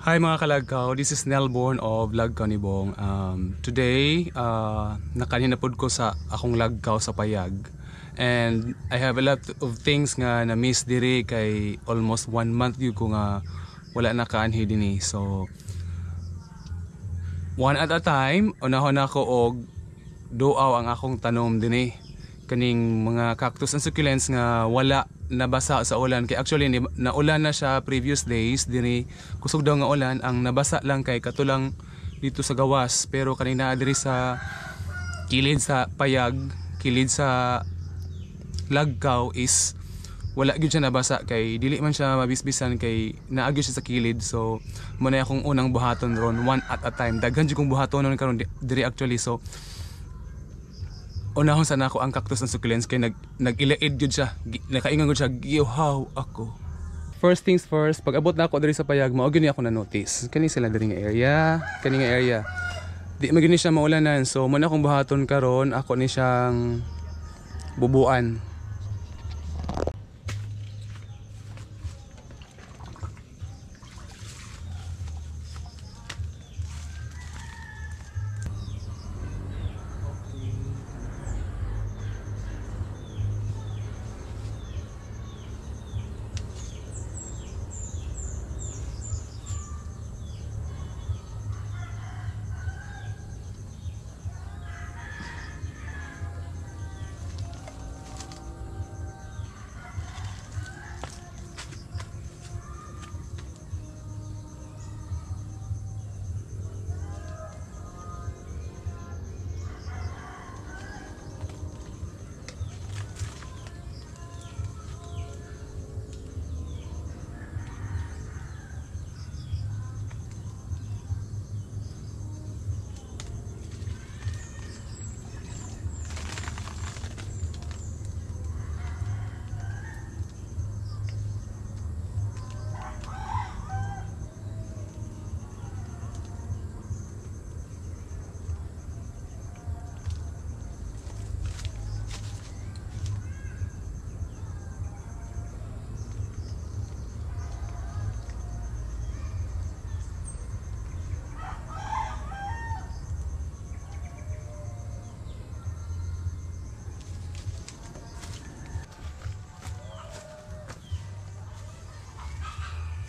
Hi mga kalagkaw, this is Nelborn of Lagkaw ni Bong. Today, nakaninapod ko sa akong lagkaw sa payag. And I have a lot of things nga na-miss diri kay almost 1 month yun ko nga wala na kaanhi din. So, one at a time, unahon ako og doaw ang akong tanom din. Kaning mga cactus and succulents nga wala nabasa sa ulan kay actually naulan na siya previous days diri kusog daw nga ulan ang nabasa lang kay katulang dito sa gawas pero kanina diri sa kilid sa payag kilid sa lagkaw is wala gyud siya nabasa kay dili man siya mabisbisan kay naagyo siya sa kilid so mo na akong unang buhaton ron one at a time daghan jud kong buhaton karon diri actually so unahon sana ako ang cactus and succulents kay nag-ilaid jud siya nakaingon gud siya giuhaw ako. First things first, pag abot na ako diri sa payag mao gyud ni ako na notice kani sila diri nga area di magini siya maulanan so mo na akong buhaton karon ako ni siyang bubuan.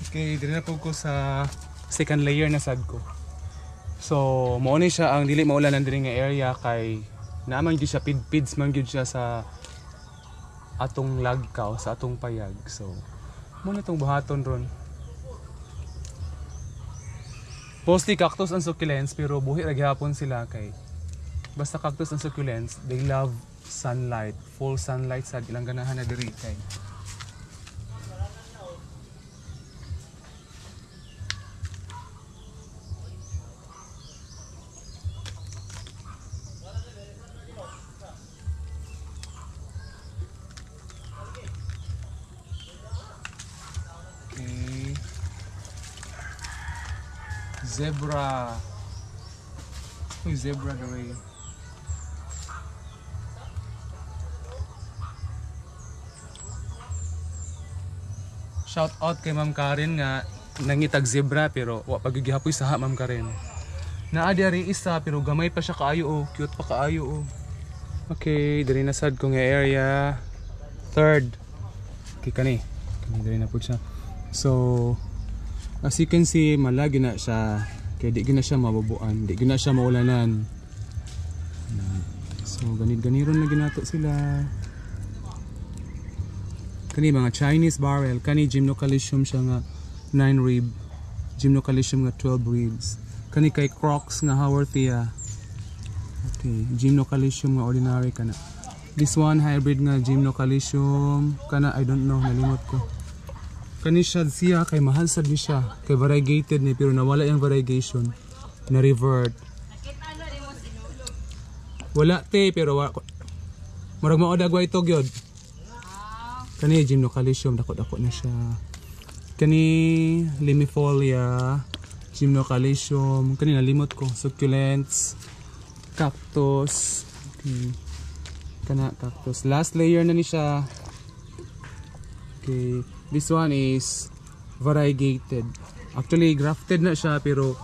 Okay, dili na po ko sa second layer na sad ko. So, mao ni siya ang dili maulanan diri nga area kay naaman gyud siya pidpids man gyud siya sa atong lagkaw, sa atong payag. So, mo na tong buhaton ron. Mostly cactus and succulents pero buhi ra gyapon sila kay basta cactus and succulents, they love sunlight, full sunlight sad ilang ganahan na diri kay zebra. Uy, zebra the way. Shout out kay Ma'am Karen nga nangitag zebra pero wa pagigihapoy sa Ma'am Karen. Naa diri isa pero gamay pa siya kaayo cute pa kaayo Okay, diri na sad ko nga area. Third. Okay kani diri na pud siya. So as you can see, malagi na siya kaya di gina siya mabubuan, di gina siya maulanan. So ganid-ganiron na ginato sila. Kani mga Chinese barrel, kani Gymnocalycium siya nga 9 rib, Gymnocalycium nga 12 ribs. Kani kay Crocs nga Haworthia. Okay, Gymnocalycium nga ordinary kana. This one hybrid nga Gymnocalycium kana I don't know, nalimot ko. Kani siya kay mahal sad ni siya kay variegated ni pero nawala yung variegation na revert wala te pero marag mao dagwa ito gyud kani Gymnocalycium dako na siya kani Limifolia Gymnocalycium kani nalimot ko succulents cactus okay. Kana cactus last layer na ni siya okay This one is variegated. Actually grafted na siya pero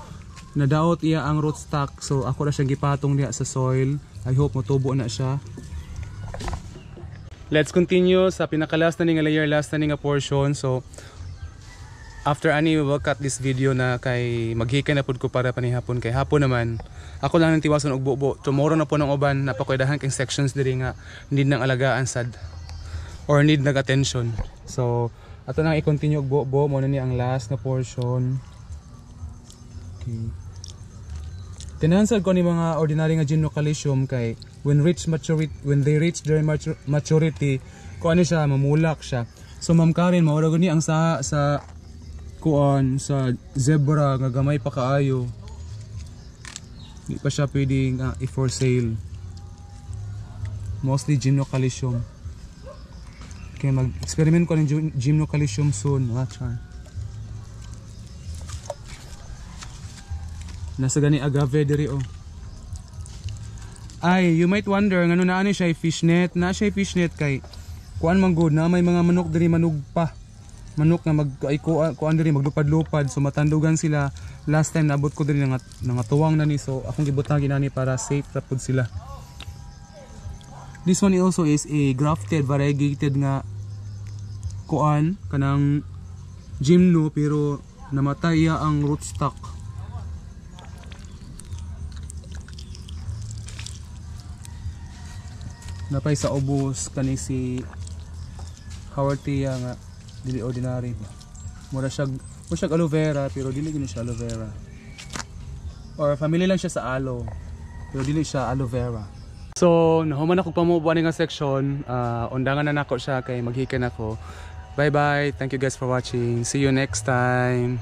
nadaot iya ang rootstock, so ako na siyang gipatong diha sa soil. I hope motubo na siya. Let's continue sa pinaka-last na nga layer, last na nga portion. So after ani we will cut this video na kay maghikay na pud ko para panihapon, kay hapon naman ako lang nang tiwason og bubo. Tomorrow na po ng uban, napakoydahan kay sections diri nga need nang alagaan sad or need nag attention. So ato nang i-continue og bubo mo na ni ang last na portion. Okay. Tinansad ko ni mga ordinary nga gymnocalcium kay when they reach their maturity ko ano siya, mamulak siya. So Ma'am Karen, mawala gani ang sa kuan sa zebra nga gamay pa kaayo. Di pa siya pwedeng i-for sale. Mostly gymnocalcium. Kaya mag-experiment ko ng gymnocalcium soon. Watch her. Nasa gani agave diri oh. Ay, you might wonder ngano na ano siya fishnet, na siya fishnet kay kuan man good na may mga manok diri manugpa. Manok nga kuan diri maglupad-lupad, so matandugan sila. Last time naabot ko diri nga tuwang na ni, so akong gibutang ginani para safe ra pud sila. This one also is a grafted variegated nga kuan kanang gymno pero namatay ang rootstock. Napay sa ubos kani si Hawartia nga dili ordinary. Mura siya aloe vera pero dili gini siya aloe vera. Or family lang siya sa aloe pero dili siya aloe vera. So nahuman ako pamubuan nga section, undangan na nako siya kay maghikan ako. Bye bye. Thank you guys for watching. See you next time.